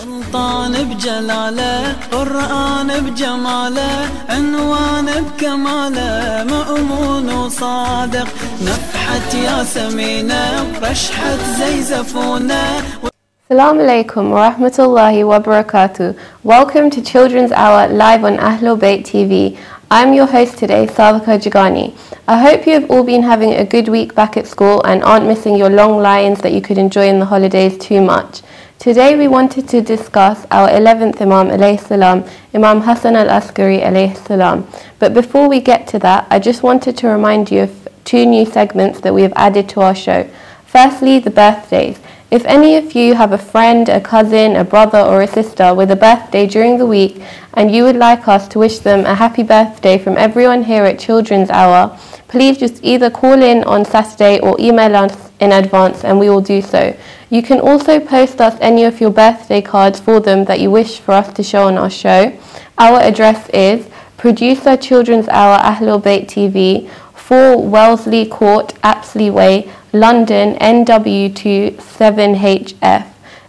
سلطان بجلاله قرآن بجماله عنوان بكماله مأمون وصادق نفحة ياسمينه رشحة زي زفونه. Assalamu alaikum wa rahmatullahi wa barakatuh. Welcome to Children's Hour live on Ahlulbayt TV. I'm your host today, Sadeqa Jagani. I hope you have all been having a good week back at school and aren't missing your long lions that you could enjoy in the holidays too much. Today we wanted to discuss our 11th Imam alayhi salam, Imam Hassan-al-Askeri alayhi salam. But before we get to that, I just wanted to remind you of two new segments that we have added to our show. Firstly, the birthdays. If any of you have a friend, a cousin, a brother or a sister with a birthday during the week and you would like us to wish them a happy birthday from everyone here at Children's Hour, please just either call in on Saturday or email us in advance and we will do so. You can also post us any of your birthday cards for them that you wish for us to show on our show. Our address is Producer Children's Hour Ahlulbayt TV, 4 Wellesley Court, Apsley Way, London, NW2 7HF.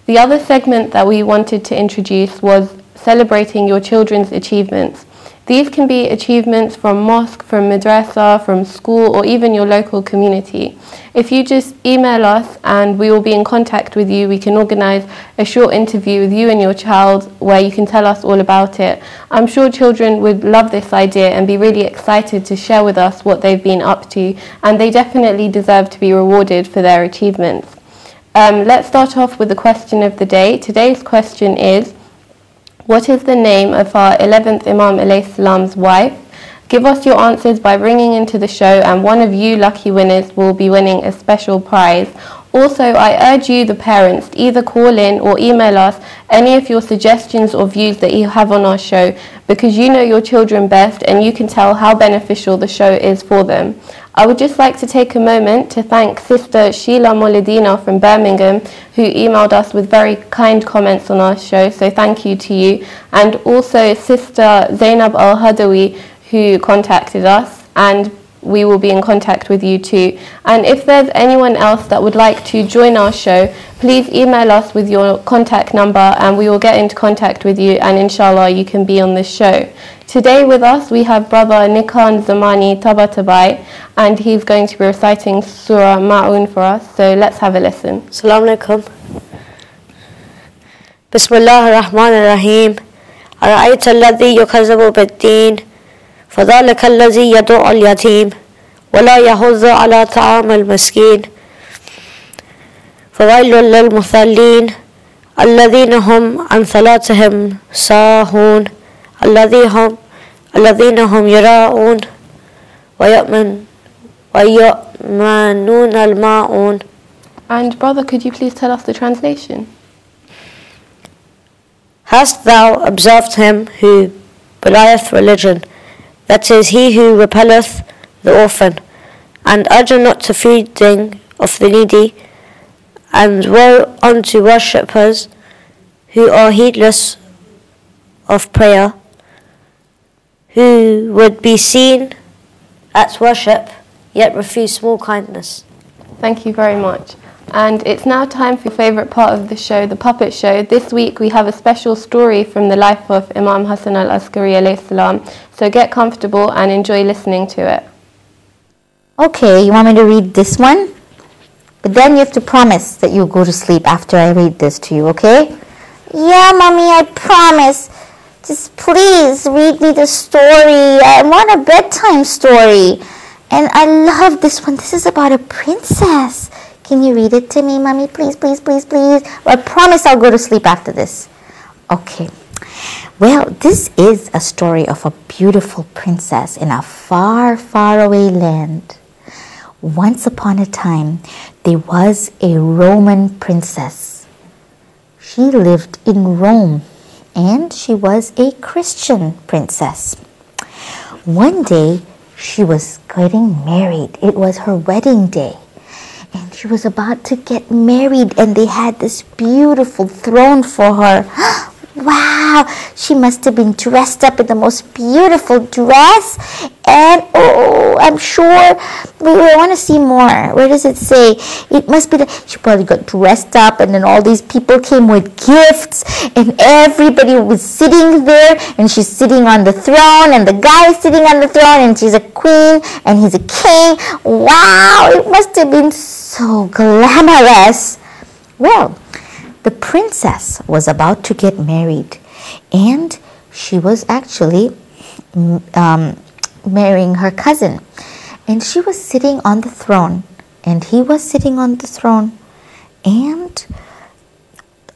The other segment that we wanted to introduce was celebrating your children's achievements. These can be achievements from mosque, from madrasa, from school, or even your local community. If you just email us and we will be in contact with you, we can organize a short interview with you and your child where you can tell us all about it. I'm sure children would love this idea and be really excited to share with us what they've been up to, and they definitely deserve to be rewarded for their achievements. Let's start off with the question of the day. Today's question is, what is the name of our 11th Imam alayhi salam's wife? Give us your answers by ringing into the show and one of you lucky winners will be winning a special prize. Also, I urge you, the parents, to either call in or email us any of your suggestions or views that you have on our show, because you know your children best and you can tell how beneficial the show is for them. I would just like to take a moment to thank Sister Sheila Moladina from Birmingham, who emailed us with very kind comments on our show, so thank you to you. And also Sister Zainab Al-Hadawi, who contacted us, and we will be in contact with you too. And if there's anyone else that would like to join our show, please email us with your contact number and we will get into contact with you, and inshallah you can be on this show. Today with us we have brother Nikan Zamani Tabatabai, and he's going to be reciting Surah Ma'un for us, so let's have a listen. Assalamu alaikum. Bismillah ar-Rahman ar-Rahim. Ara'ayta alladhi yukazzabu bid-din فذلك الذي يدعو اليتيم ولا يحض على طعام المسكين فويل للمصلين الذين هم عن صلاتهم ساهون الذين هم يراءون ويأمنون الماعون. And brother, could you please tell us the translation? Hast thou observed him who belieth religion, that is, he who repelleth the orphan, and urging not to feeding of the needy, and woe unto worshippers who are heedless of prayer, who would be seen at worship, yet refuse small kindness. Thank you very much. And it's now time for your favourite part of the show, the puppet show. This week we have a special story from the life of Imam Hassan-al-Askeri alayhi salam. So get comfortable and enjoy listening to it. Okay, you want me to read this one? But then you have to promise that you'll go to sleep after I read this to you, okay? Yeah, Mommy, I promise. Just please read me the story. I want a bedtime story. And I love this one. This is about a princess. Can you read it to me, Mommy? Please, please, please, please. I promise I'll go to sleep after this. Okay. Well, this is a story of a beautiful princess in a far, far away land. Once upon a time, there was a Roman princess. She lived in Rome, and she was a Christian princess. One day, she was getting married. It was her wedding day. And she was about to get married, and they had this beautiful throne for her. Wow! wow, she must have been dressed up in the most beautiful dress. And oh, I'm sure, I want to see more. Where does it say? It must be that she probably got dressed up, and then all these people came with gifts, and everybody was sitting there, and she's sitting on the throne, and the guy is sitting on the throne, and she's a queen, and he's a king. Wow, it must have been so glamorous. Well, the princess was about to get married, and she was actually marrying her cousin, and she was sitting on the throne, and he was sitting on the throne, and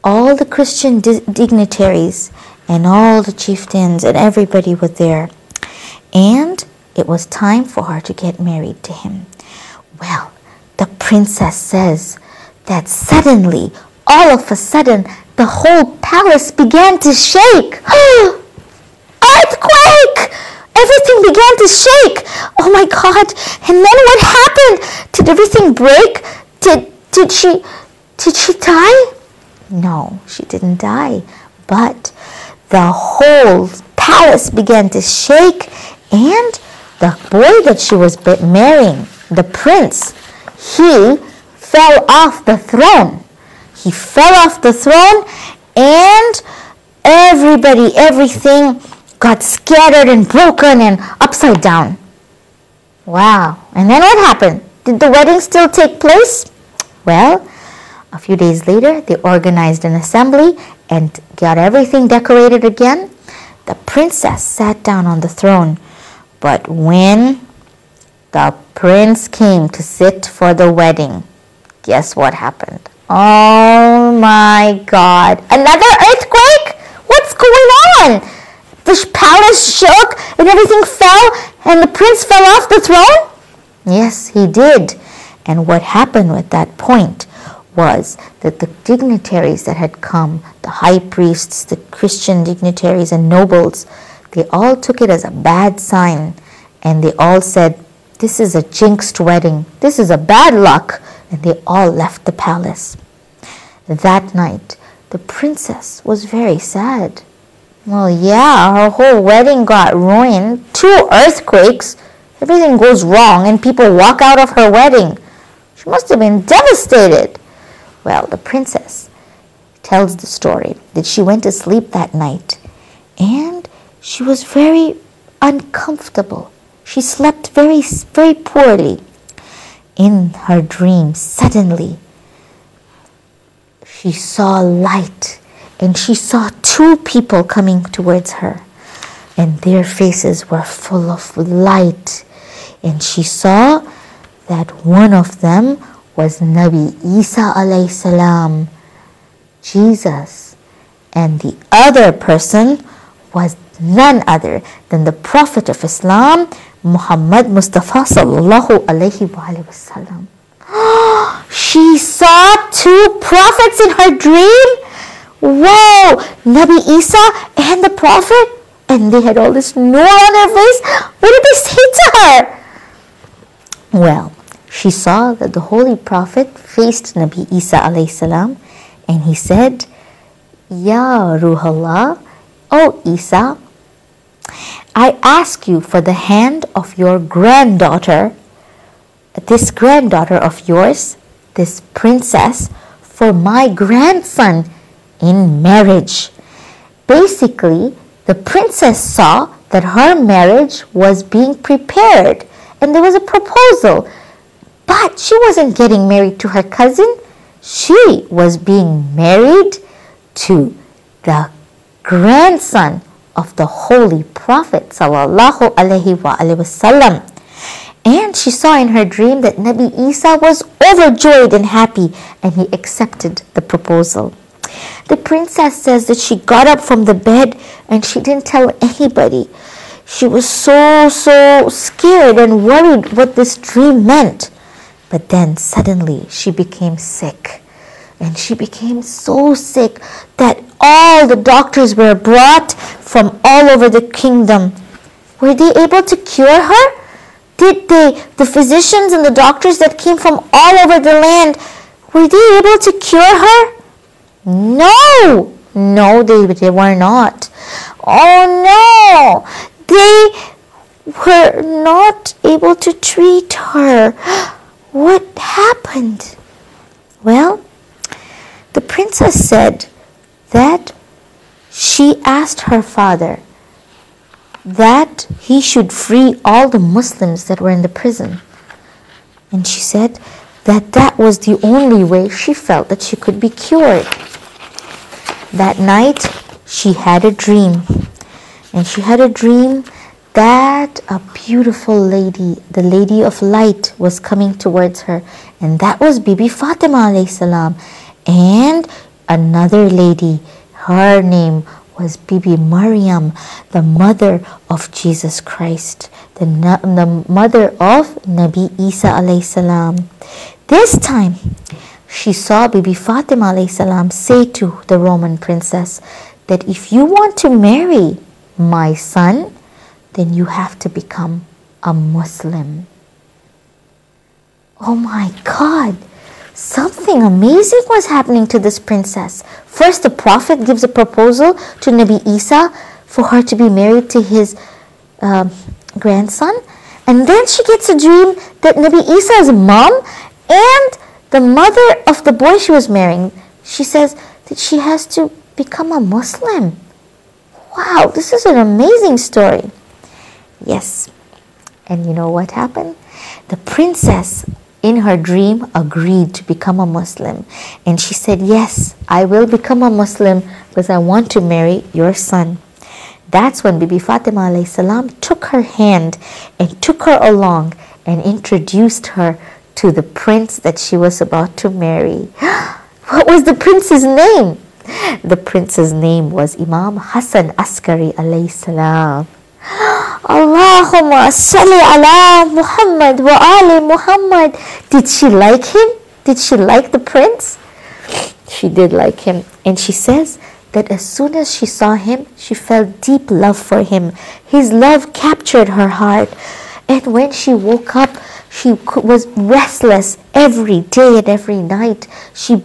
all the Christian dignitaries and all the chieftains and everybody were there, and it was time for her to get married to him. Well, the princess says that suddenly, all of a sudden, the whole palace began to shake. Earthquake! Everything began to shake. Oh my God. And then what happened? Did everything break? Did she die? No, she didn't die. But the whole palace began to shake, and the boy that she was marrying, the prince, he fell off the throne. He fell off the throne, and everything got scattered and broken and upside down. Wow. And then what happened? Did the wedding still take place? Well, a few days later, they organized an assembly and got everything decorated again. The princess sat down on the throne. But when the prince came to sit for the wedding, guess what happened? Oh my God. Another earthquake? What's going on? The palace shook and everything fell, and the prince fell off the throne? Yes, he did. And what happened at that point was that the dignitaries that had come, the high priests, the Christian dignitaries and nobles, they all took it as a bad sign, and they all said, this is a jinxed wedding. This is a bad luck. And they all left the palace. That night, the princess was very sad. Well, yeah, her whole wedding got ruined. 2 earthquakes. Everything goes wrong and people walk out of her wedding. She must have been devastated. Well, the princess tells the story that she went to sleep that night, and she was very uncomfortable. She slept very, very poorly. In her dream, suddenly, she saw light, and she saw 2 people coming towards her, and their faces were full of light. And she saw that one of them was Nabi Isa alayhi salam, Jesus, and the other person was none other than the Prophet of Islam, Muhammad Mustafa sallallahu alayhi wa sallam. She saw 2 prophets in her dream. Whoa, Nabi Isa and the Prophet, and they had all this nur on their face. What did they say to her? Well, she saw that the Holy Prophet faced Nabi Isa alayhi salam, and he said, Ya Ruhallah, O Isa, I ask you for the hand of your granddaughter, this granddaughter of yours, this princess, for my grandson in marriage. Basically, the princess saw that her marriage was being prepared and there was a proposal. But she wasn't getting married to her cousin. She was being married to the grandson of the Holy Prophet sallallahu alaihi wasallam. And she saw in her dream that Nabi Isa was overjoyed and happy, and he accepted the proposal. The princess says that she got up from the bed and she didn't tell anybody. She was so scared and worried what this dream meant. But then suddenly she became sick. And she became so sick that all the doctors were brought from all over the kingdom. Were they able to cure her? Did the physicians and the doctors that came from all over the land, were they able to cure her? No! No, they were not. Oh no! They were not able to treat her. What happened? Well, the princess said that she asked her father that he should free all the Muslims that were in the prison. And she said that that was the only way she felt that she could be cured. That night, she had a dream. And she had a dream that a beautiful lady, the Lady of Light, was coming towards her. And that was Bibi Fatima alayhi salam. And another lady, her name was Bibi Maryam, the mother of Jesus Christ, the mother of Nabi Isa alayhi salam. This time, she saw Bibi Fatima alayhi salam say to the Roman princess that if you want to marry my son, then you have to become a Muslim. Oh my God! Something amazing was happening to this princess. First, the Prophet gives a proposal to Nabi Isa for her to be married to his grandson. And then she gets a dream that Nabi Isa's mom and the mother of the boy she was marrying, she says that she has to become a Muslim. Wow, this is an amazing story. Yes. And you know what happened? The princess, in her dream, agreed to become a Muslim. And she said, yes, I will become a Muslim because I want to marry your son. That's when Bibi Fatima alayhi salam took her hand and took her along and introduced her to the prince that she was about to marry. What was the prince's name? The prince's name was Imam Hassan-al-Askeri alayhi salam. Allahumma salli ala Muhammad wa ali Muhammad. Did she like him? Did she like the prince? She did like him. And she says that as soon as she saw him, she felt deep love for him. His love captured her heart. And when she woke up, she was restless every day and every night. She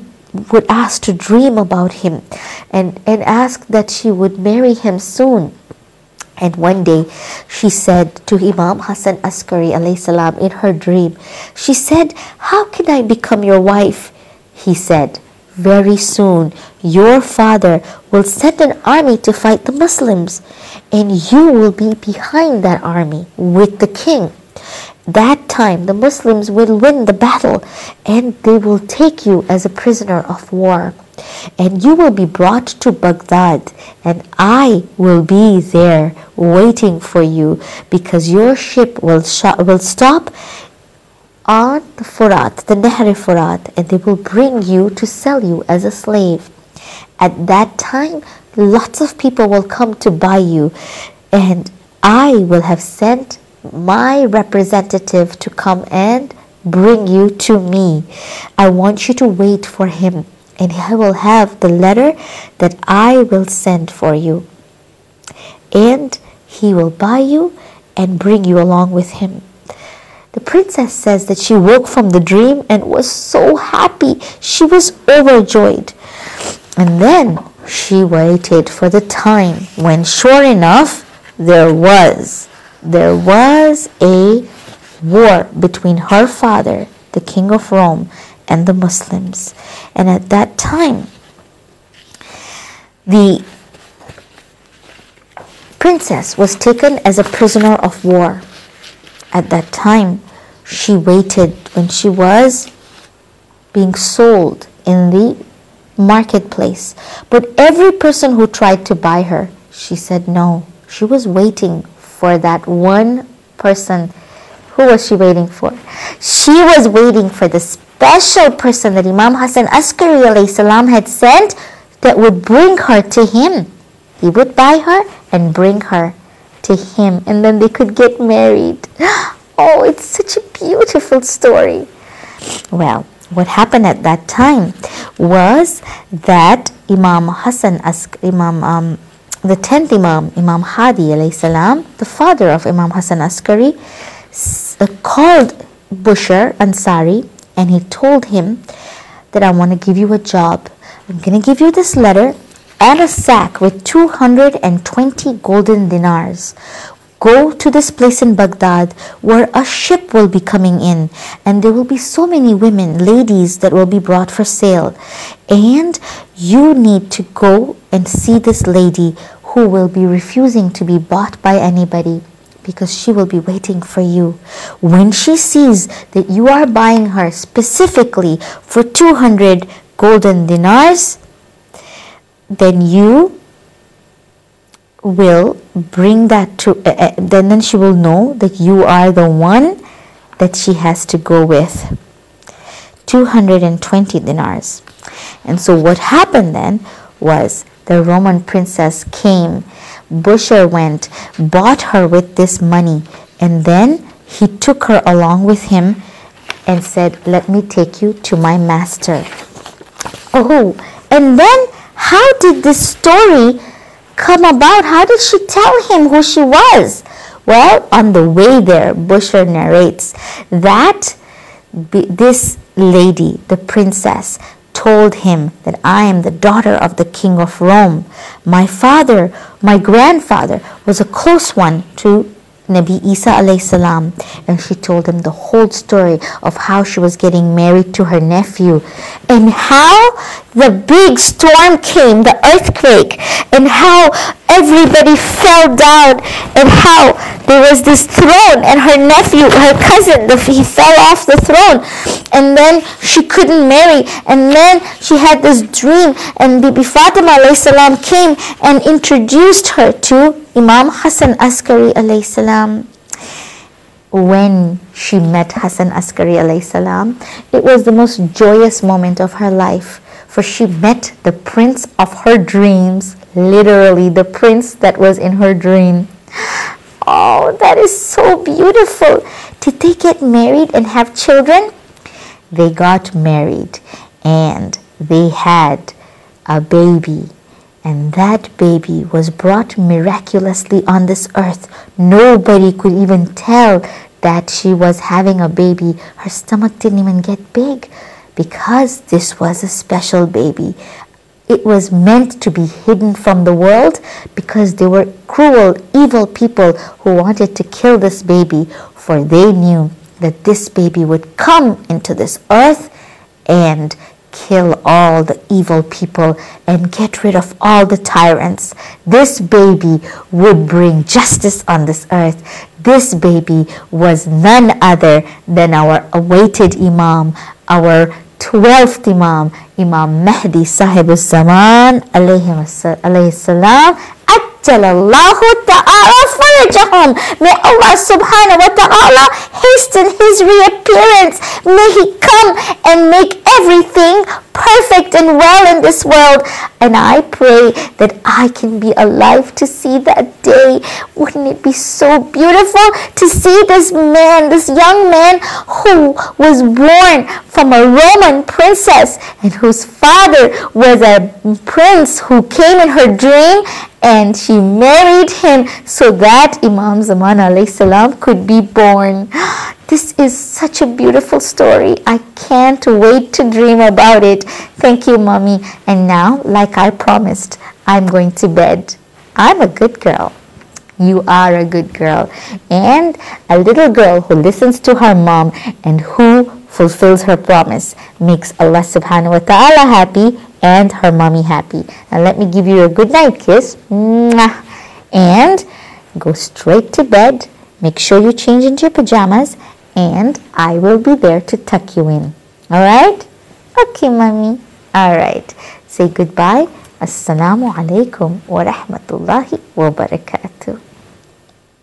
would ask to dream about him and ask that she would marry him soon. And one day she said to Imam Hassan-al-Askeri alayhi salam in her dream, she said, how can I become your wife? He said, very soon your father will send an army to fight the Muslims, and you will be behind that army with the king. That time the Muslims will win the battle and they will take you as a prisoner of war. And you will be brought to Baghdad, and I will be there waiting for you because your ship will stop on the Furat, the Nahr Furat, and they will bring you to sell you as a slave. At that time, lots of people will come to buy you, and I will have sent my representative to come and bring you to me. I want you to wait for him, and he will have the letter that I will send for you. And he will buy you and bring you along with him. The princess says that she woke from the dream and was so happy. She was overjoyed. And then she waited for the time when, sure enough, there was a war between her father, the king of Rome, and the Muslims. And at that time, the princess was taken as a prisoner of war. At that time, she waited when she was being sold in the marketplace. But every person who tried to buy her, she said no. She was waiting for that one person. Who was she waiting for? She was waiting for the special person that Imam Hassan-al-Askeri alayhi salam had sent that would bring her to him. He would buy her and bring her to him, and then they could get married. Oh, it's such a beautiful story. Well, what happened at that time was that Imam Hassan-al-Askeri, the 10th Imam, Imam Hadi alayhi salam, the father of Imam Hassan-al-Askeri, called Bushr Ansari, and he told him that I want to give you a job. I'm going to give you this letter, and a sack with 220 golden dinars. Go to this place in Baghdad where a ship will be coming in, and there will be so many women, ladies, that will be brought for sale. And you need to go and see this lady who will be refusing to be bought by anybody, because she will be waiting for you. When she sees that you are buying her specifically for 200 golden dinars, then you will bring that to, then she will know that you are the one that she has to go with. 220 dinars. And so what happened then was the Roman princess came, Bushr went, bought her with this money, and then he took her along with him and said, let me take you to my master. Oh, and then how did this story come about? How did she tell him who she was? Well, on the way there, Bushr narrates that this lady, the princess, told him that I am the daughter of the king of Rome. My father, my grandfather, was a close one to Nabi Isa alayhi salam, and she told him the whole story of how she was getting married to her nephew, and how the big storm came, the earthquake, and how everybody fell down, and how there was this throne, and her nephew, her cousin, he fell off the throne, and then she couldn't marry, and then she had this dream, and Bibi Fatima alayhi salam came and introduced her to Imam Hassan-al-Askeri alayhi salam. When she met Hassan-al-Askeri alayhi salam, it was the most joyous moment of her life, for she met the prince of her dreams, literally the prince that was in her dream. Oh, that is so beautiful. Did they get married and have children? They got married and they had a baby. And that baby was brought miraculously on this earth. Nobody could even tell that she was having a baby. Her stomach didn't even get big, because this was a special baby. It was meant to be hidden from the world, because they were cruel, evil people who wanted to kill this baby, for they knew that this baby would come into this earth and kill all the evil people and get rid of all the tyrants. This baby would bring justice on this earth. This baby was none other than our awaited Imam, our 12th Imam, Imam Mahdi Sahib al-Zaman alayhi salam. Ajjalallahu ta'ala farajahum. May Allah subhanahu wa ta'ala hasten his reappearance. May he come and make everything perfect and well in this world. And I pray that I can be alive to see that day. Wouldn't it be so beautiful to see this man, this young man who was born from a Roman princess and whose father was a prince who came in her dream, and she married him so that Imam Zamani alayhi salam could be born. This is such a beautiful story. I can't wait to dream about it. Thank you, Mommy. And now, like I promised, I'm going to bed. I'm a good girl. You are a good girl. And a little girl who listens to her mom and who fulfills her promise makes Allah subhanahu wa ta'ala happy and her mommy happy. Now let me give you a good night kiss. Mwah. And go straight to bed. Make sure you change into your pajamas, and I will be there to tuck you in. Alright? Okay, Mommy. Alright. Say goodbye. Assalamu alaikum wa rahmatullahi wa barakatuh.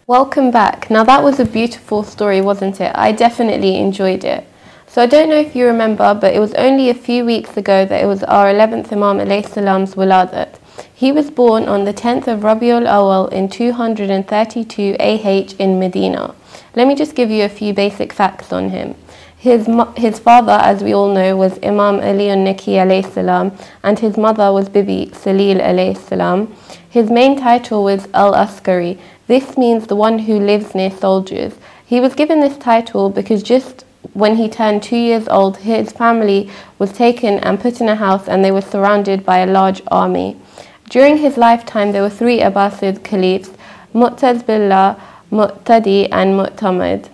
Welcome back. Now that was a beautiful story, wasn't it? I definitely enjoyed it. So I don't know if you remember, but it was only a few weeks ago that it was our 11th Imam alayhi salam's Waladat. He was born on the 10th of Rabiul Awal in 232 AH in Medina. Let me just give you a few basic facts on him. His father, as we all know, was Imam Ali al-Naki alayhi salam, and his mother was Bibi Salil alayhi salam. His main title was Al-Askeri. This means the one who lives near soldiers. He was given this title because just when he turned 2 years old, his family was taken and put in a house, and they were surrounded by a large army. During his lifetime, there were 3 Abbasid Caliphs, Mu'taz Billah, Mu'tadi and Mu'tamid.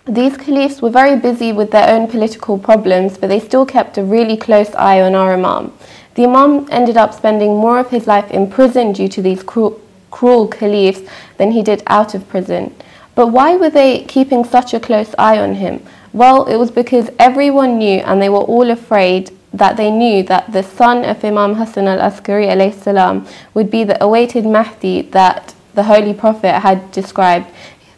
These Caliphs were very busy with their own political problems, but they still kept a really close eye on our Imam. The Imam ended up spending more of his life in prison due to these cruel Caliphs than he did out of prison. But why were they keeping such a close eye on him? Well, it was because everyone knew, and they were all afraid, that they knew that the son of Imam Hassan-al-Askeri alayhi salam would be the awaited Mahdi that the Holy Prophet had described.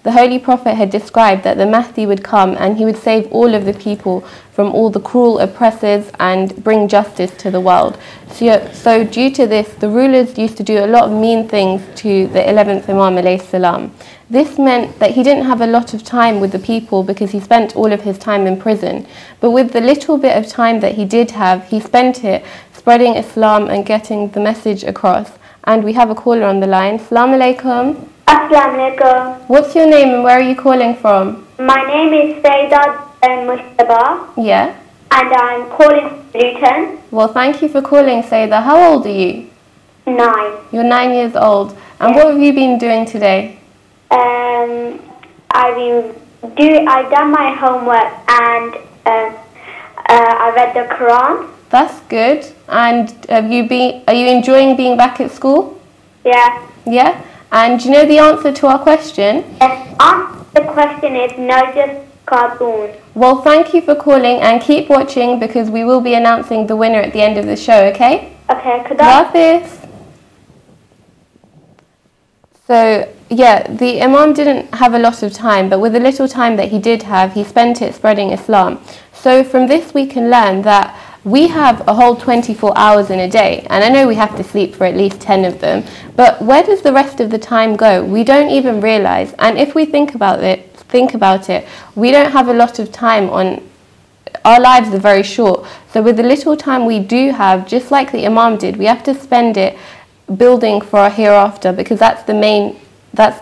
The Holy Prophet had described that the Mahdi would come and he would save all of the people from all the cruel oppressors and bring justice to the world. So due to this, the rulers used to do a lot of mean things to the 11th Imam alayhi salam. This meant that he didn't have a lot of time with the people because he spent all of his time in prison. But with the little bit of time that he did have, he spent it spreading Islam and getting the message across. And we have a caller on the line. Assalamu alaikum. Assalamu alaikum. What's your name and where are you calling from? My name is Sadeqa Mustafa. Yeah. And I'm calling from Luton. Well, thank you for calling, Sayeda. How old are you? 9. You're 9 years old. And Yes. what have you been doing today? I've done my homework and I read the Quran. That's good. And are you enjoying being back at school? Yeah. Yeah? And do you know the answer to our question? The question is no, just cartoon. Well, thank you for calling and keep watching because we will be announcing the winner at the end of the show, okay? Okay, could I? Hafiz. So, yeah, the Imam didn't have a lot of time, but with the little time that he did have, he spent it spreading Islam. So from this we can learn that we have a whole 24 hours in a day, and I know we have to sleep for at least 10 of them, but where does the rest of the time go? We don't even realize. And if we think about it, we don't have a lot of time on. Our lives are very short. So with the little time we do have, just like the Imam did, we have to spend it building for our hereafter because that's the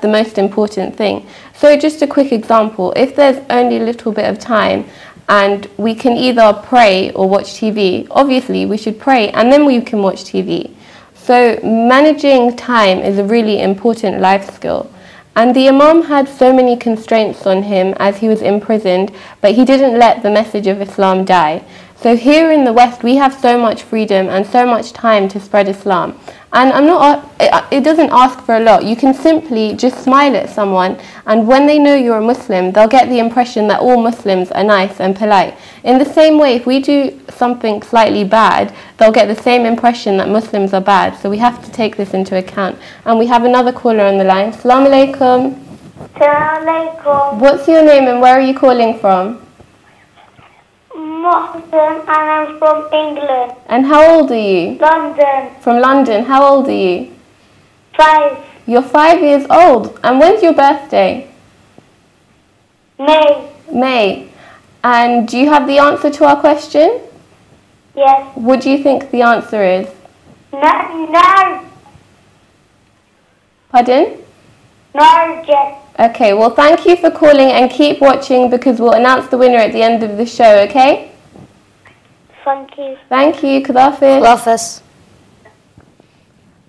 most important thing. So just a quick example, if there's only a little bit of time and we can either pray or watch TV, obviously we should pray and then we can watch TV. So managing time is a really important life skill. And the Imam had so many constraints on him as he was imprisoned, but he didn't let the message of Islam die. So here in the West, we have so much freedom and so much time to spread Islam. And it doesn't ask for a lot. You can simply just smile at someone, and when they know you're a Muslim, they'll get the impression that all Muslims are nice and polite. In the same way, if we do something slightly bad, they'll get the same impression that Muslims are bad. So we have to take this into account. And we have another caller on the line. Assalamu alaikum. Assalamu alaikum. What's your name and where are you calling from? Mohsen, and I'm from England. And how old are you? London. From London. How old are you? 5. You're 5 years old. And when's your birthday? May. May. And do you have the answer to our question? Yes. What do you think the answer is? No. Pardon? No, yes. Okay, well thank you for calling and keep watching because we'll announce the winner at the end of the show, okay? Thank you. Thank you, Khadafis. Khadafis.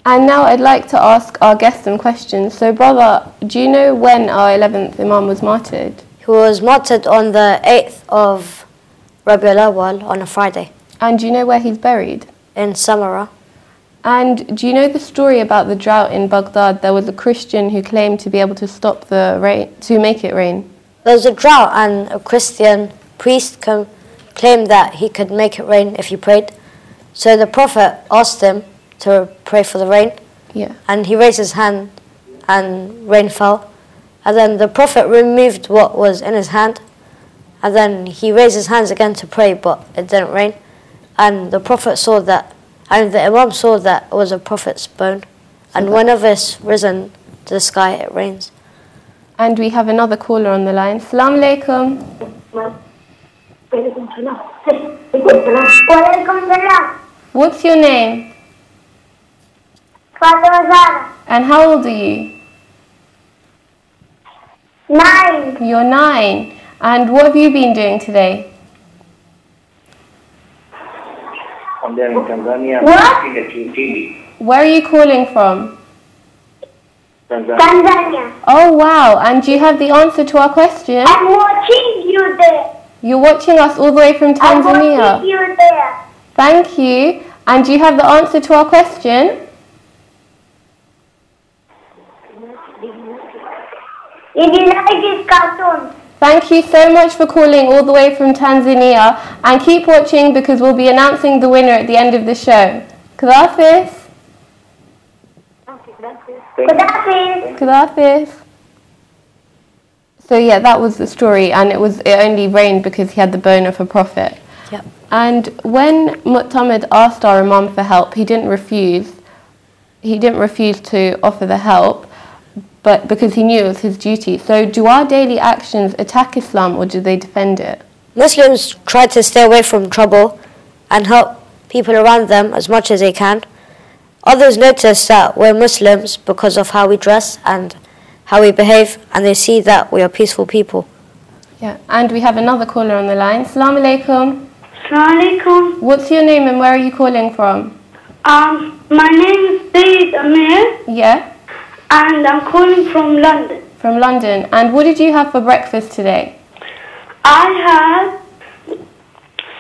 And now I'd like to ask our guest some questions. So brother, do you know when our 11th Imam was martyred? He was martyred on the 8th of Rabiul Awwal on a Friday. And do you know where he's buried? In Samarra. And do you know the story about the drought in Baghdad? There was a Christian who claimed to be able to stop the rain, to make it rain. There was a drought and a Christian priest claimed that he could make it rain if he prayed. So the Prophet asked him to pray for the rain. Yeah. And he raised his hand and rain fell. And then the Prophet removed what was in his hand. And then he raised his hands again to pray, but it didn't rain. And the Prophet saw that, and the Imam saw that it was a Prophet's bone. And whenever it's risen to the sky, it rains. And we have another caller on the line. Assalamu alaikum. What's your name? And how old are you? 9. You're 9. And what have you been doing today? I'm there in Tanzania watching the TV. Where are you calling from? Tanzania. Oh wow, and do you have the answer to our question? I'm watching you there. You're watching us all the way from I'm Tanzania. watching you there. Thank you. And do you have the answer to our question? Did you like this cartoon? Thank you so much for calling all the way from Tanzania, and keep watching because we'll be announcing the winner at the end of the show. Khadafis. Good afternoon. Khadafis. So yeah, that was the story, and it only rained because he had the bone of a prophet. Yep. And when Mu'tamid asked our Imam for help, he didn't refuse. He didn't refuse to offer the help, but because he knew it was his duty. So do our daily actions attack Islam or do they defend it? Muslims try to stay away from trouble and help people around them as much as they can. Others notice that we're Muslims because of how we dress and how we behave, and they see that we are peaceful people. Yeah, and we have another caller on the line. Assalamu alaikum. Assalamu alaikum. What's your name and where are you calling from? My name is Saeed Amir Yeah, and I'm calling from London. from London. And what did you have for breakfast today? I had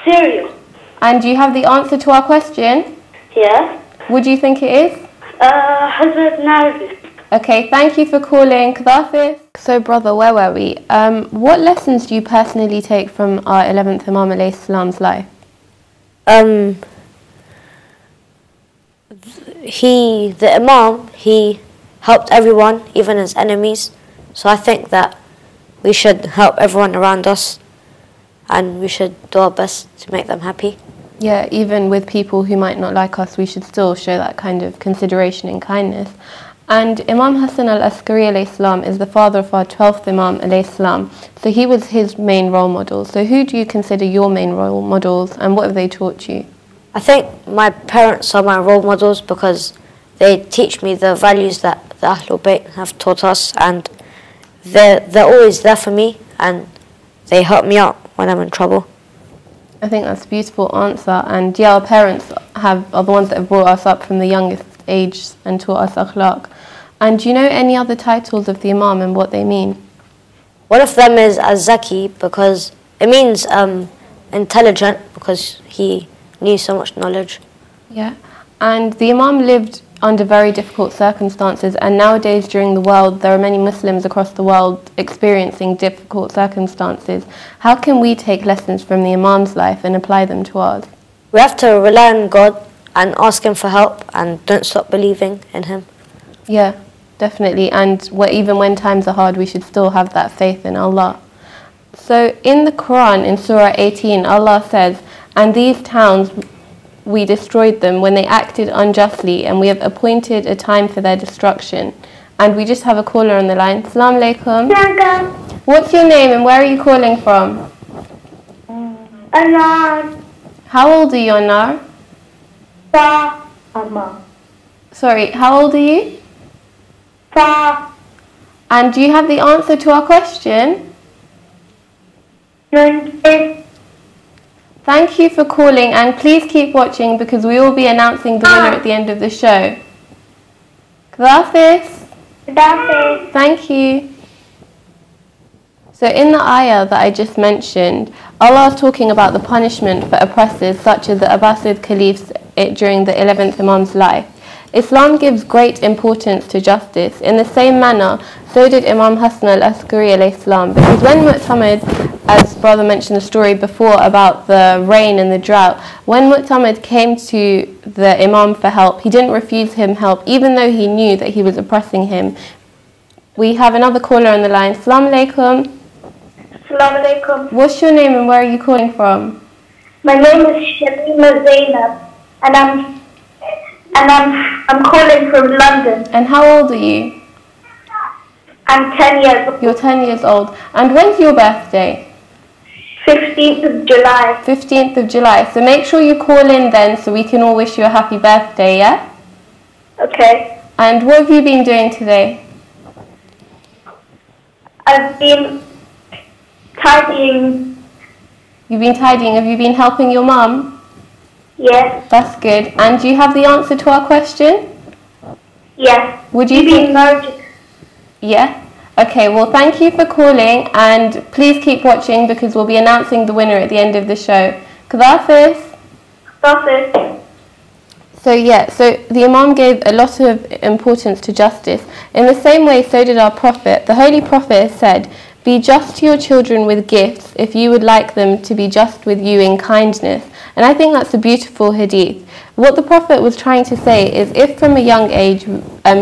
cereal. And do you have the answer to our question? Yes. What do you think it is? Hazrat Narvis. Okay, thank you for calling. Khadafis. So brother, where were we? What lessons do you personally take from our 11th Imam alayhi salam's life? The Imam, he helped everyone, even his enemies. So I think that we should help everyone around us and we should do our best to make them happy. Yeah, even with people who might not like us, we should still show that kind of consideration and kindness. And Imam Hassan-al-Askeri alayhi salam is the father of our 12th Imam alayhi salam. So he was his main role model. So who do you consider your main role models and what have they taught you? I think my parents are my role models because they teach me the values that the Ahlulbayt have taught us, and they're always there for me and they help me out when I'm in trouble. I think that's a beautiful answer. And yeah, our parents are the ones that have brought us up from the youngest age and taught us akhlaq. And do you know any other titles of the Imam and what they mean? One of them is Zaki because it means intelligent because he knew so much knowledge. Yeah, and the Imam lived under very difficult circumstances, and nowadays during the world there are many Muslims across the world experiencing difficult circumstances. How can we take lessons from the Imam's life and apply them to ours? We have to rely on God and ask Him for help and don't stop believing in Him. Yeah, definitely, and even when times are hard we should still have that faith in Allah. So in the Quran, in Surah 18, Allah says, "And these towns we destroyed them when they acted unjustly, and we have appointed a time for their destruction." And we just have a caller on the line. Assalamu alaikum. What's your name and where are you calling from? Anar. How old are you, Anar? Amma. Sorry, how old are you? Fa. And do you have the answer to our question? 20. Thank you for calling, and please keep watching because we will be announcing the winner at the end of the show. Khadafis. Dafe. Thank you. So in the ayah that I just mentioned, Allah is talking about the punishment for oppressors such as the Abbasid Caliphs during the 11th Imam's life. Islam gives great importance to justice. In the same manner, so did Imam Hassan-al-Askeri alayhi salam, because when Mu'tamid, as brother mentioned the story before about the rain and the drought, when Mu'tamid came to the Imam for help, he didn't refuse him help even though he knew that he was oppressing him. We have another caller on the line. Assalamu alaikum. Assalamu alaikum. What's your name and where are you calling from? My name is Shamima Zainab and I'm calling from London. And how old are you? I'm 10 years old. You're 10 years old. And when's your birthday? 15th of July. 15th of July. So make sure you call in then so we can all wish you a happy birthday, yeah? Okay. And what have you been doing today? I've been tidying. You've been tidying. Have you been helping your mum? Yes. That's good. And do you have the answer to our question? Yes. Would you Bibi married. Yeah? Okay, well thank you for calling, and please keep watching because we'll be announcing the winner at the end of the show. Khadafis. Prophet. So the Imam gave a lot of importance to justice. In the same way, so did our Prophet. The Holy Prophet said, "Be just to your children with gifts if you would like them to be just with you in kindness." And I think that's a beautiful hadith. What the Prophet was trying to say is if from a young age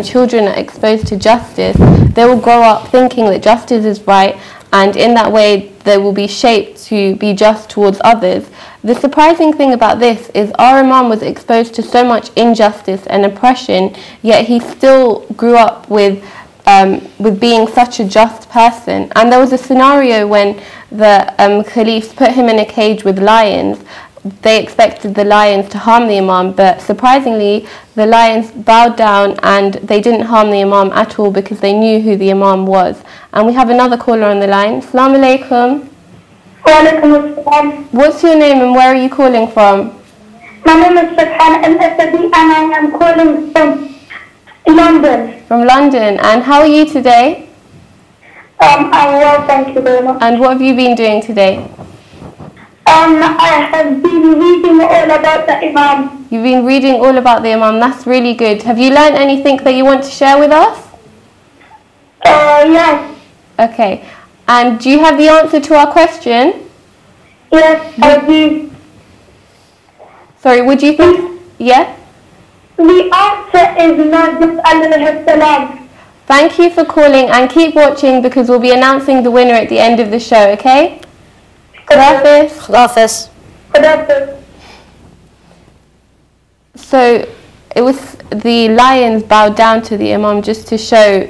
children are exposed to justice, they will grow up thinking that justice is right, and in that way they will be shaped to be just towards others. The surprising thing about this is our Imam was exposed to so much injustice and oppression, yet he still grew up with being such a just person. And there was a scenario when the Caliphs put him in a cage with lions. They expected the lions to harm the Imam, but surprisingly the lions bowed down and they didn't harm the Imam at all because they knew who the Imam was. And we have another caller on the line. Assalamu alaikum. What's your name and where are you calling from? My name is Subhan al-Asadi and I am calling from London. From London. And how are you today? I'm well, thank you very much. And what have you been doing today? I have been reading all about the Imam. You've been reading all about the Imam. That's really good. Have you learned anything that you want to share with us? Yes. Okay. And do you have the answer to our question? Yes, I do. Sorry, would you think? Yeah? The answer is Najib alayhi salam. Thank you for calling and keep watching because we'll be announcing the winner at the end of the show, okay? Khadafis. Khadafis. Khadafis. So it was the lions bowed down to the Imam just to show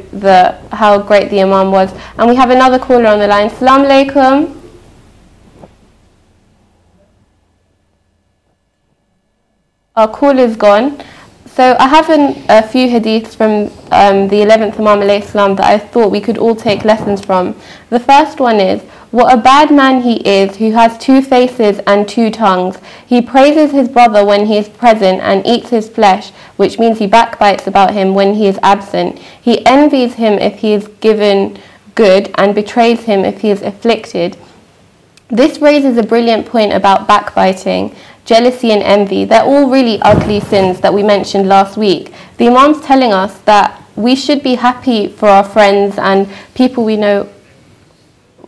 how great the Imam was. And we have another caller on the line. Assalamu alaikum. Our call is gone. So I have a few hadiths from the 11th Imam alayhi salam that I thought we could all take lessons from. The first one is, what a bad man he is who has 2 faces and 2 tongues. He praises his brother when he is present and eats his flesh, which means he backbites about him when he is absent. He envies him if he is given good and betrays him if he is afflicted. This raises a brilliant point about backbiting, jealousy and envy. They're all really ugly sins that we mentioned last week. The Imam's telling us that we should be happy for our friends and people we know.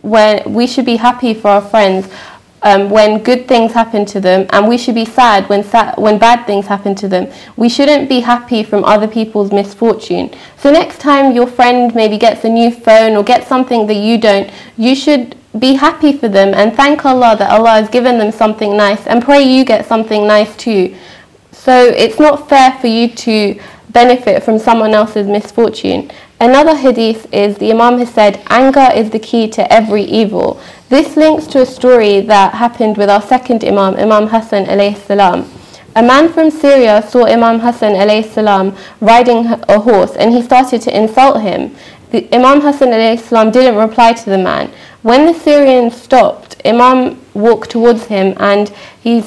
When we should be happy for our friends when good things happen to them, and we should be sad when bad things happen to them. We shouldn't be happy from other people's misfortune. So next time your friend maybe gets a new phone or gets something that you don't, you should be happy for them and thank Allah that Allah has given them something nice and pray you get something nice too. So it's not fair for you to benefit from someone else's misfortune. Another hadith is the Imam has said, anger is the key to every evil. This links to a story that happened with our second Imam, Imam Hassan-al-Askeri salam. A man from Syria saw Imam Hassan-al-Askeri salam riding a horse and he started to insult him. The Imam Hassan-al-Askeri salam didn't reply to the man. When the Syrian stopped, Imam walked towards him and he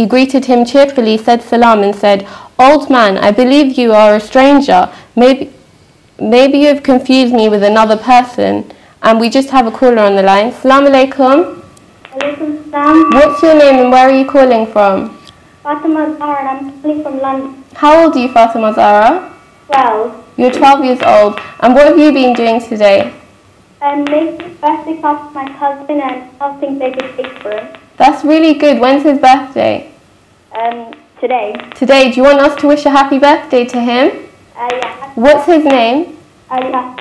greeted him cheerfully, said salam and said, "Old man, I believe you are a stranger. Maybe you have confused me with another person." And we just have a caller on the line. Assalamu alaikum. Alaikum salam. What's your name and where are you calling from? Fatima Zahra and I'm calling from London. How old are you, Fatima Zahra? 12. You're 12 years old. And what have you been doing today? Making birthday cards for my cousin and helping baby cake for him. That's really good. When's his birthday? Today. Today. Do you want us to wish a happy birthday to him? Yeah. What's his name? Yeah.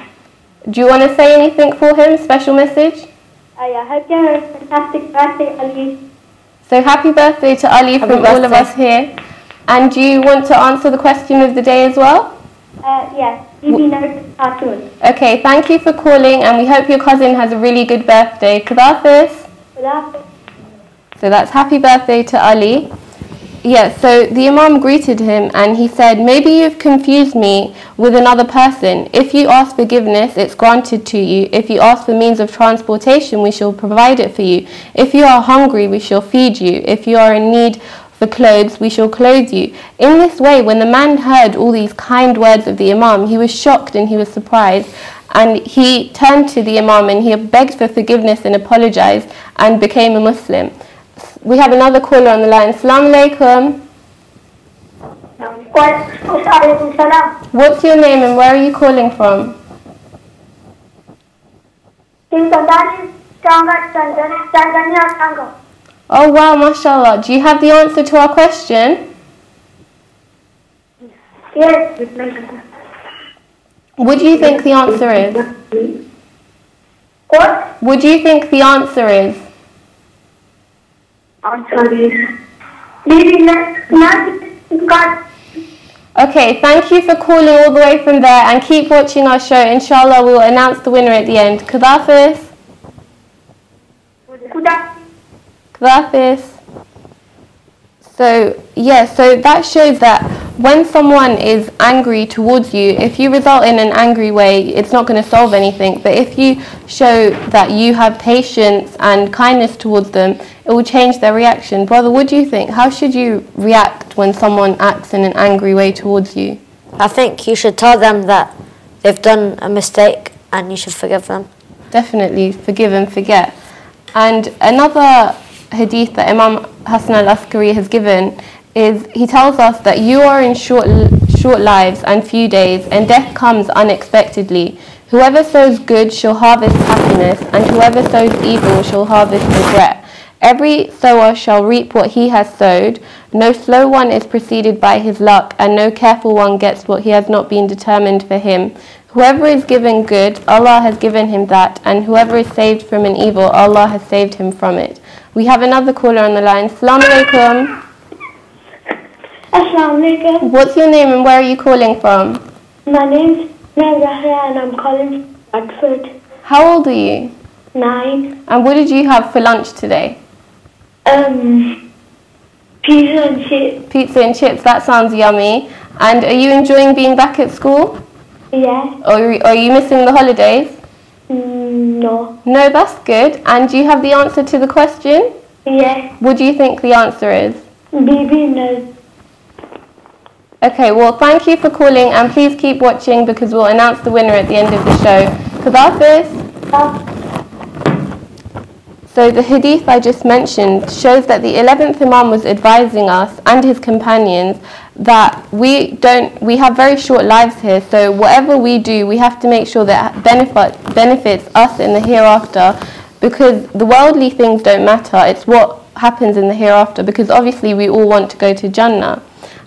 Do you want to say anything for him? Special message? I hope you have a fantastic birthday, Ali. So happy birthday to Ali from all of us here. And do you want to answer the question of the day as well? Yes. Bibi knows cartoon. Okay, thank you for calling and we hope your cousin has a really good birthday. Khadafis. So that's happy birthday to Ali. Yes, so the Imam greeted him and he said, maybe you've confused me with another person. If you ask forgiveness, it's granted to you. If you ask for means of transportation, we shall provide it for you. If you are hungry, we shall feed you. If you are in need for clothes, we shall clothe you. In this way, when the man heard all these kind words of the Imam, he was shocked and he was surprised. And he turned to the Imam and he begged for forgiveness and apologized and became a Muslim. We have another caller on the line. Assalamu alaikum. What's your name and where are you calling from? Oh wow, mashallah. Do you have the answer to our question? Yes. What do you think the answer is? What? What do you think the answer is? Answer is God. Okay, thank you for calling all the way from there and keep watching our show. Inshallah, we will announce the winner at the end. Khadafis. Khadafis. So that shows that when someone is angry towards you, if you result in an angry way, it's not going to solve anything. But if you show that you have patience and kindness towards them, it will change their reaction. Brother, what do you think? How should you react when someone acts in an angry way towards you? I think you should tell them that they've done a mistake and you should forgive them. Definitely, forgive and forget. And another hadith that Imam Hassan-al-Askeri has given is, he tells us that you are in short lives and few days, and death comes unexpectedly. Whoever sows good shall harvest happiness, and whoever sows evil shall harvest regret. Every sower shall reap what he has sowed. No slow one is preceded by his luck, and no careful one gets what he has not been determined for him. Whoever is given good, Allah has given him that, and whoever is saved from an evil, Allah has saved him from it. We have another caller on the line. Assalamu alaikum. Assalamu alaikum. What's your name and where are you calling from? My name's Zahra and I'm calling from Bradford. How old are you? 9. And what did you have for lunch today? Pizza and chips. Pizza and chips, that sounds yummy. And are you enjoying being back at school? Yeah. Or are you missing the holidays? No. No, that's good. And do you have the answer to the question? Yeah. What do you think the answer is? Baby no. Okay, well, thank you for calling and please keep watching because we'll announce the winner at the end of the show. Khadafis. So the hadith I just mentioned shows that the 11th Imam was advising us and his companions that we have very short lives here, so whatever we do, we have to make sure that benefits us in the hereafter, because the worldly things don't matter, it's what happens in the hereafter, because obviously we all want to go to Jannah.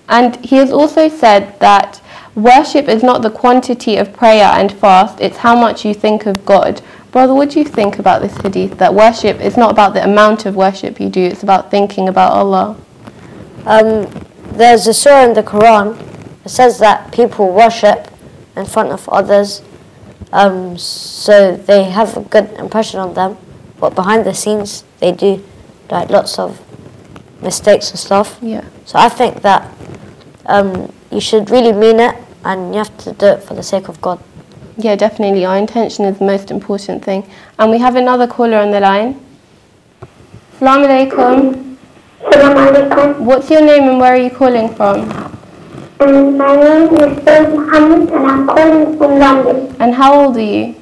And he has also said that worship is not the quantity of prayer and fast, it's how much you think of God. Brother, what do you think about this hadith, that worship is not about the amount of worship you do, it's about thinking about Allah? There's a surah in the Quran that says that people worship in front of others, so they have a good impression on them, but behind the scenes they do like lots of mistakes and stuff. Yeah. So I think that you should really mean it and you have to do it for the sake of God. Yeah, definitely. Our intention is the most important thing. And we have another caller on the line. Assalamu alaikum. Assalamu alaikum. What's your name and where are you calling from? My name is Muhammad and I'm calling from London. And how old are you?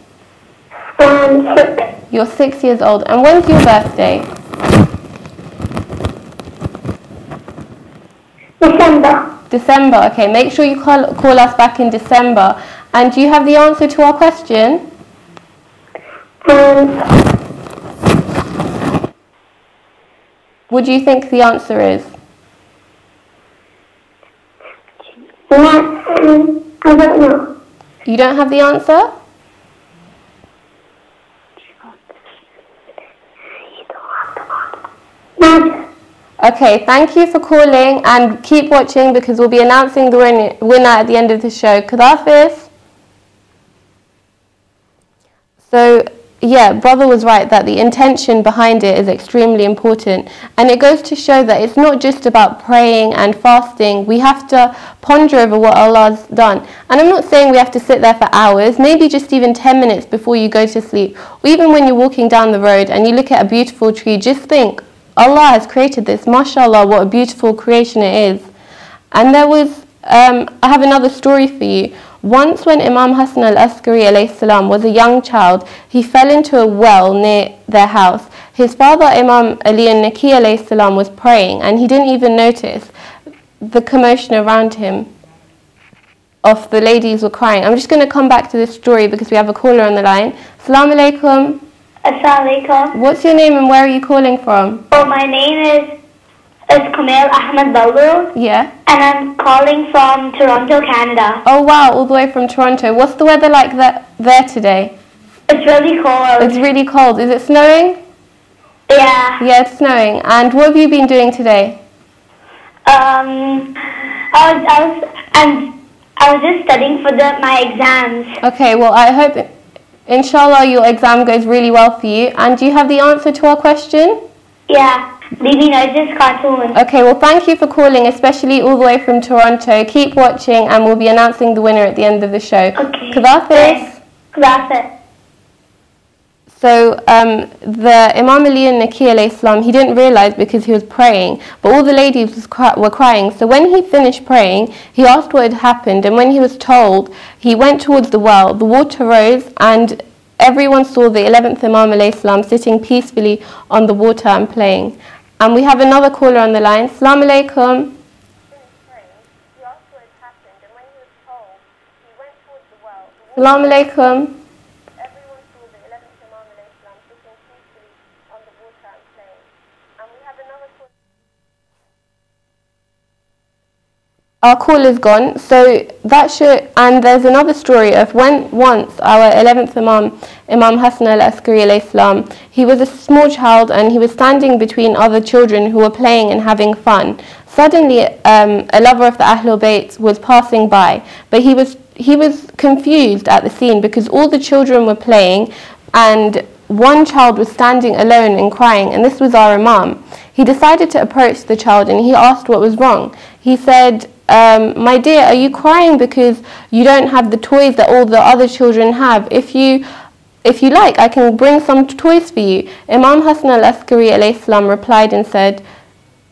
I'm 6. You're 6 years old. And when's your birthday? December. Okay, make sure you call us back in December. And do you have the answer to our question? What do you think the answer is? I don't know. You don't have the answer? No. Okay, thank you for calling and keep watching because we'll be announcing the winner at the end of the show. Khadafis. So, yeah, brother was right that the intention behind it is extremely important. And it goes to show that it's not just about praying and fasting. We have to ponder over what Allah's done. And I'm not saying we have to sit there for hours, maybe just even 10 minutes before you go to sleep. Or even when you're walking down the road and you look at a beautiful tree, just think, Allah has created this. MashaAllah, what a beautiful creation it is. And there was, I have another story for you. Once when Imam Hassan-al-Askeri alayhi salam was a young child, he fell into a well near their house. His father, Imam Ali al-Naki alayhi salam, was praying, and he didn't even notice the commotion around him of the ladies were crying. I'm just going to come back to this story because we have a caller on the line. Assalamu alaikum. Assalamu alaikum. What's your name and where are you calling from? Oh, my name is Kamel Ahmed Balru. Yeah. And I'm calling from Toronto, Canada. Oh wow, all the way from Toronto. What's the weather like there today? It's really cold. It's really cold. Is it snowing? Yeah. Yeah, it's snowing. And what have you been doing today? I was just studying for my exams. Okay, well I hope, inshallah, your exam goes really well for you. And do you have the answer to our question? Yeah. Bibi Nurse's cartoon. Okay, well thank you for calling, especially all the way from Toronto. Keep watching and we'll be announcing the winner at the end of the show. Okay. Khadafis. Khadafis. So the Imam Ali al-Naki alayhi salam, he didn't realize because he was praying, but all the ladies were crying. So when he finished praying, he asked what had happened, and when he was told, he went towards the well. The water rose and everyone saw the 11th Imam alayhi salam sitting peacefully on the water and playing. And we have another caller on the line. Assalamu alaikum. Assalamu alaikum. Our call is gone, so that should, and there's another story of when once our 11th Imam Hassan-al-Askeri alayhi salam, he was a small child and he was standing between other children who were playing and having fun. Suddenly a lover of the Ahlulbayt was passing by, but he was confused at the scene because all the children were playing and one child was standing alone and crying, and this was our Imam. He decided to approach the child and he asked what was wrong. He said, my dear, are you crying because you don't have the toys that all the other children have? If you like, I can bring some toys for you. Imam Hassan-al-Askeri alayhi salam replied and said,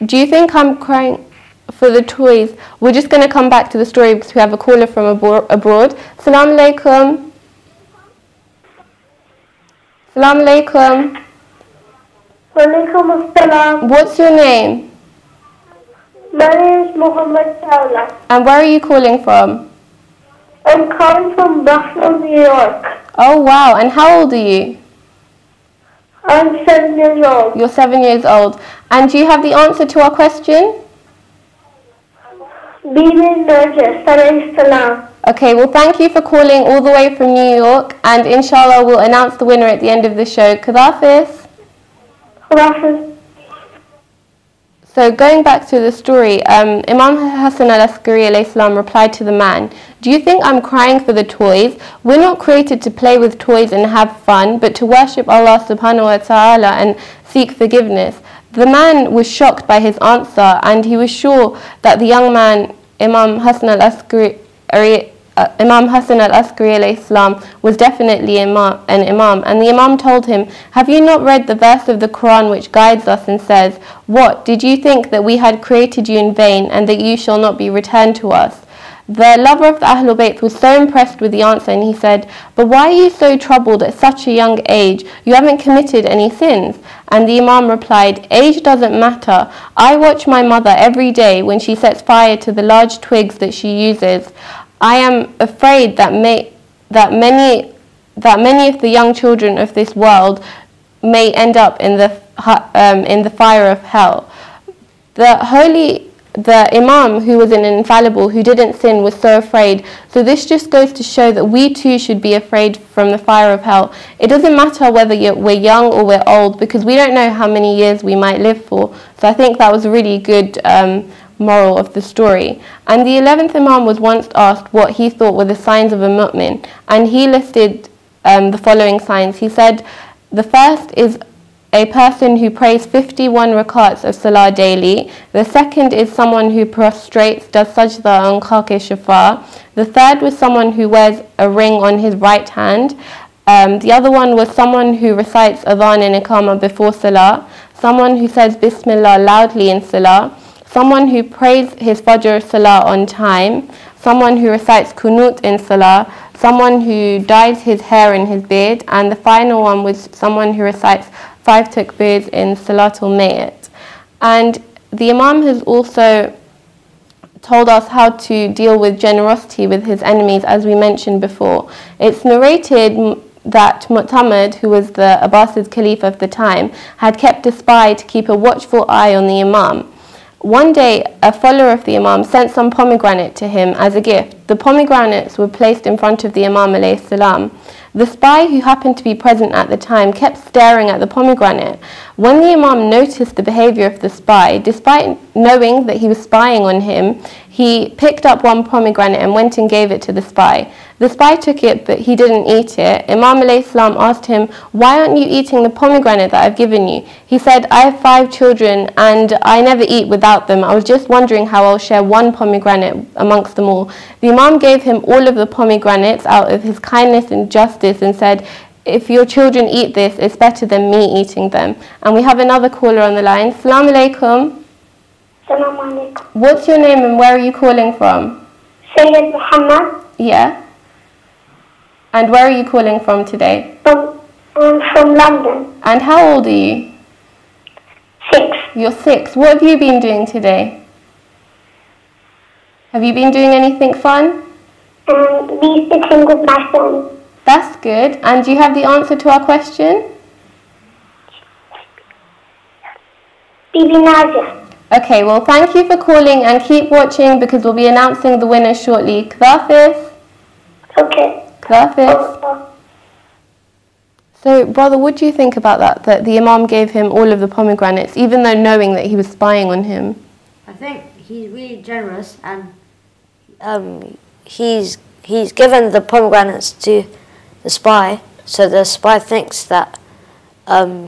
do you think I'm crying for the toys? We're just going to come back to the story because we have a caller from abroad. Assalamu alaikum. Assalamu alaikum. Walaikum assalam. What's your name? My name is Muhammad Saula. And where are you calling from? I'm calling from Buffalo, New York. Oh wow, and how old are you? I'm 7 years old. You're 7 years old. And do you have the answer to our question? Bibi Nurse, alayhi salam. Okay, well thank you for calling all the way from New York, and inshallah we'll announce the winner at the end of the show. Khadafis. Khadafis. So going back to the story, Imam Hassan-al-Askeri alayhi salam replied to the man, do you think I'm crying for the toys? We're not created to play with toys and have fun, but to worship Allah subhanahu wa ta'ala and seek forgiveness. The man was shocked by his answer, and he was sure that the young man, Imam Hassan-al-Askeri alayhi salam, was definitely an Imam. And the Imam told him, have you not read the verse of the Quran which guides us and says, what, did you think that we had created you in vain and that you shall not be returned to us? The lover of the Ahlulbayt was so impressed with the answer, and he said, but why are you so troubled at such a young age? You haven't committed any sins. And the Imam replied, age doesn't matter. I watch my mother every day when she sets fire to the large twigs that she uses. I am afraid that many of the young children of this world may end up in the fire of hell. The Imam, who was an infallible, who didn't sin, was so afraid. So this just goes to show that we too should be afraid from the fire of hell. It doesn't matter whether we're young or we're old, because we don't know how many years we might live for. So I think that was a really good moral of the story. And the 11th Imam was once asked what he thought were the signs of a mu'min, and he listed the following signs. He said, the first is a person who prays 51 rakats of salah daily. The second is someone who prostrates, does sajda on khake shafa. The third was someone who wears a ring on his right hand. The other one was someone who recites adhan and iqamah before salah. someone who says Bismillah loudly in Salah, someone who prays his Fajr Salah on time, someone who recites Kunut in Salah, someone who dyes his hair and his beard, and the final one was someone who recites 5 takbirs in Salatul Mayt. And the Imam has also told us how to deal with generosity with his enemies, as we mentioned before. It's narrated that Mu'tamad, who was the Abbasid Caliph of the time, had kept a spy to keep a watchful eye on the Imam. One day, a follower of the Imam sent some pomegranate to him as a gift. The pomegranates were placed in front of the Imam alayhi salam. The spy, who happened to be present at the time, kept staring at the pomegranate. When the Imam noticed the behavior of the spy, despite knowing that he was spying on him, he picked up one pomegranate and went and gave it to the spy. The spy took it, but he didn't eat it. Imam alayhi salam asked him, "Why aren't you eating the pomegranate that I've given you?" He said, "I have 5 children and I never eat without them. I was just wondering how I'll share one pomegranate amongst them all." The Imam gave him all of the pomegranates out of his kindness and justice and said, "If your children eat this, it's better than me eating them." And we have another caller on the line. Assalamu alaikum. Assalamu alaikum. What's your name and where are you calling from? Sayyid Muhammad. Yeah. And where are you calling from today? From London. And how old are you? 6. You're 6. What have you been doing today? Have you been doing anything fun? Visiting with my son. That's good. And do you have the answer to our question? Bibi Nadia. Okay, well, thank you for calling and keep watching because we'll be announcing the winner shortly. Kdafis. Okay. Kdafis. So, brother, what do you think about that? That the Imam gave him all of the pomegranates, even though knowing that he was spying on him? I think he's really generous, and he's given the pomegranates to the spy, so the spy thinks that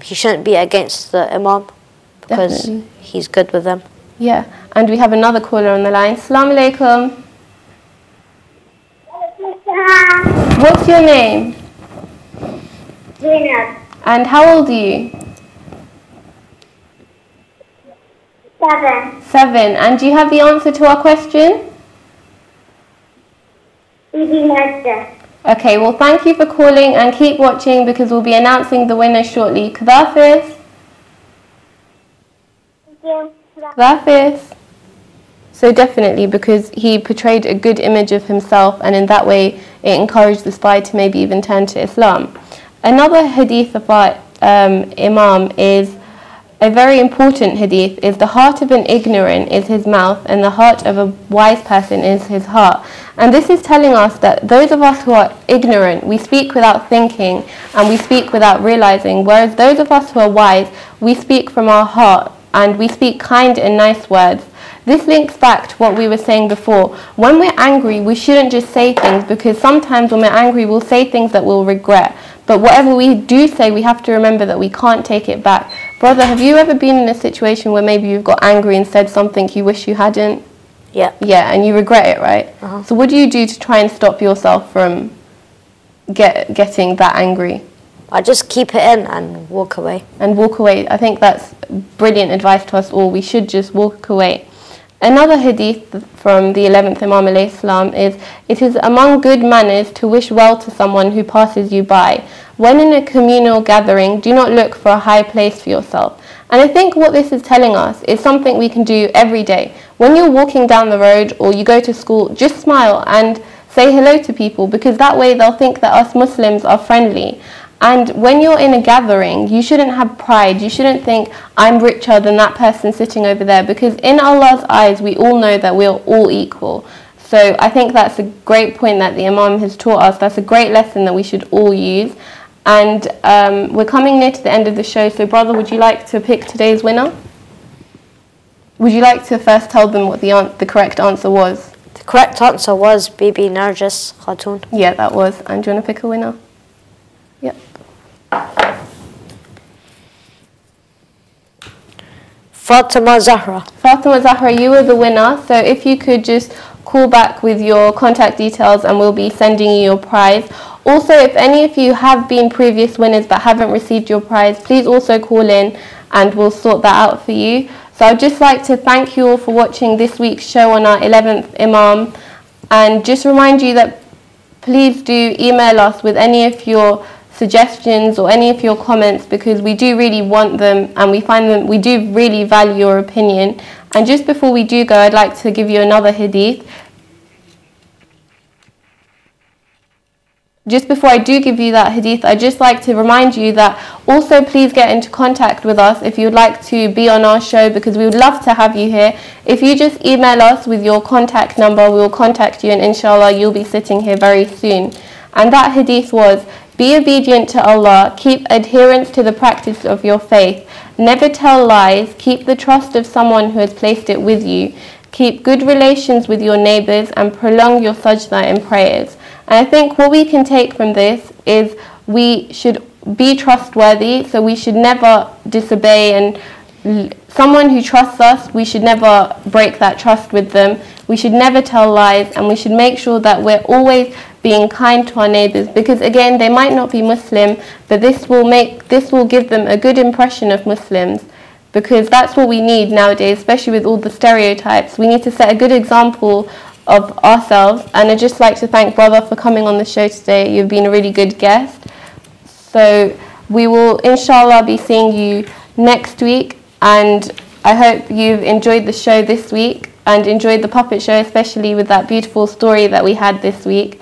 he shouldn't be against the Imam because Definitely. he's good with them. Yeah, and we have another caller on the line. Assalamu alaikum. What's your name? Zainab. And how old are you? 7. 7. And do you have the answer to our question? Bibi Nadia. Okay, well, thank you for calling and keep watching because we'll be announcing the winner shortly. Kdafis. Thank you. Kdafis. So definitely, because he portrayed a good image of himself, and in that way it encouraged the spy to maybe even turn to Islam. Another hadith about Imam is a very important hadith, is the heart of an ignorant is his mouth and the heart of a wise person is his heart. And this is telling us that those of us who are ignorant, we speak without thinking and we speak without realizing, whereas those of us who are wise, we speak from our heart and we speak kind and nice words. This links back to what we were saying before. When we're angry, we shouldn't just say things, because sometimes when we're angry, we'll say things that we'll regret. But whatever we do say, we have to remember that we can't take it back. Brother, have you ever been in a situation where maybe you've got angry and said something you wish you hadn't? Yeah. Yeah, and you regret it, right? Uh-huh. So what do you do to try and stop yourself from getting that angry? I just keep it in and walk away. And walk away. I think that's brilliant advice to us all. We should just walk away. Another hadith from the 11th Imam alayhi salam is, "It is among good manners to wish well to someone who passes you by. When in a communal gathering, do not look for a high place for yourself." And I think what this is telling us is something we can do every day. When you're walking down the road or you go to school, just smile and say hello to people, because that way they'll think that us Muslims are friendly. And when you're in a gathering, you shouldn't have pride. You shouldn't think, I'm richer than that person sitting over there, because in Allah's eyes, we all know that we're all equal. So I think that's a great point that the Imam has taught us. That's a great lesson that we should all use. And we're coming near to the end of the show. So brother, would you like to pick today's winner? Would you like to first tell them what the correct answer was? The correct answer was Bibi Narjis Khatun. Yeah, that was. And do you want to pick a winner? Yep. Fatima Zahra. Fatima Zahra, you were the winner. So if you could just call back with your contact details and we'll be sending you your prize. Also, if any of you have been previous winners but haven't received your prize, please also call in and we'll sort that out for you. So I'd just like to thank you all for watching this week's show on our 11th Imam, and just remind you that please do email us with any of your suggestions or any of your comments, because we do really want them and we do really value your opinion. And just before we do go, I'd like to give you another hadith. Just before I do give you that hadith, I'd just like to remind you that also please get into contact with us if you'd like to be on our show, because we would love to have you here. If you just email us with your contact number, we will contact you and inshallah you'll be sitting here very soon. And that hadith was, be obedient to Allah, keep adherence to the practice of your faith, never tell lies, keep the trust of someone who has placed it with you, keep good relations with your neighbours and prolong your sajda in prayers. And I think what we can take from this is we should be trustworthy, so we should never disobey, and someone who trusts us, we should never break that trust with them. We should never tell lies, and we should make sure that we're always being kind to our neighbours, because again, they might not be Muslim, but this will give them a good impression of Muslims, because that's what we need nowadays, especially with all the stereotypes. We need to set a good example of ourselves. And I'd just like to thank brother for coming on the show today. You've been a really good guest. So we will inshallah be seeing you next week, and I hope you've enjoyed the show this week and enjoyed the puppet show, especially with that beautiful story that we had this week,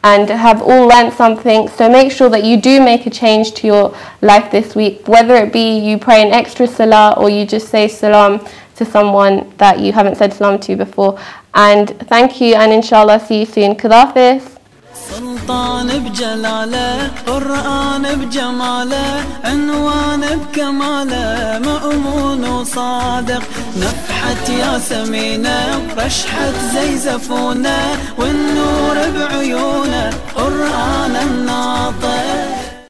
and have all learned something. So make sure that you do make a change to your life this week, whether it be you pray an extra salah or you just say salam to someone that you haven't said salam to before. And thank you, and inshallah see you soon. Khadafis. سلطان بجلاله، قرآن بجماله، عنوان بكماله، مأمون وصادق، نفحة ياسمينه، رشحة زي زفونه، والنور بعيونه، قرآن الناطق.